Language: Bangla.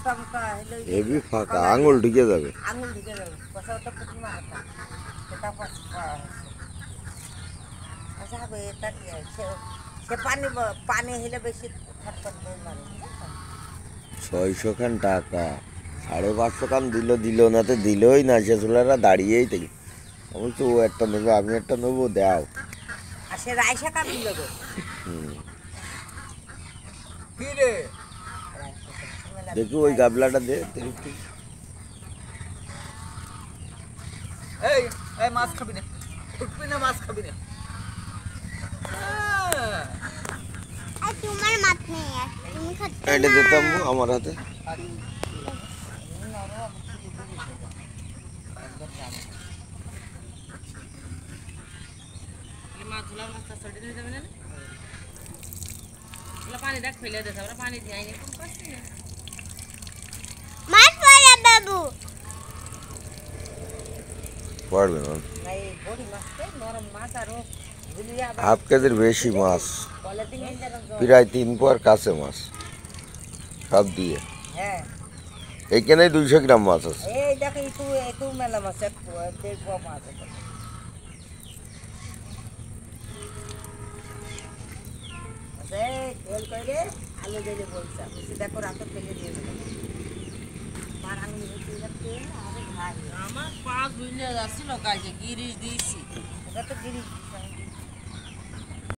মোটা মোটা হলো হেভি ফাঁকা আঙুল ঢুকে যাবে। আঙুল ঢুকে যাবে কষাটা পুঁটি মারাটা সেটা পাওয়া হচ্ছে আচ্ছা হবে এটা কি সে সে পানি হলে বেশি ফটফট করে মারে 600 খান টাকা 550 খান দিল না তো দিলই না, সে ছোলারা দাঁড়িয়েই থেকে আমি তো ও একটা নেবো আমি একটা নেবো দাও। আর সে রাইসা কাম দিল গো কি রে দেখি ওই গাবলাটা দে দেখি। এই এই মাছ খাবি না, উঠবি না, মাছ খাবি না। তোমার মাছ নেই আর তুমি খাচ্ছ এটা দিতাম আমার হাতে। মাছগুলো মাছটা সরিয়ে দিয়ে যাবে না পানি দেখ ফেলে দিতে আমরা পানি দিয়ে আইনি কোন করছি না মাছ পড়ে বাবু পারবে না এই বড়ি মাছটা নরম মাছ আর হাফ কেজির বেশি মাছ, পলিথিন প্রায় 3 পোয়ার কাছে মাছ সব দিয়ে। হ্যাঁ এইখানে 200 গ্রাম মাছ আছে। এই দেখো একটু মেলা মাছ একটু দেখবো মাছ তেল করে আলু দিলে বলছিলাম দেখো রাতে ফেলে দিয়ে দেবো আমার আঙুল তেল আর ভাই আমার পা ধুইলে যাচ্ছিল কাজে গিরিশ দিয়েছি এটা তো গিরিশ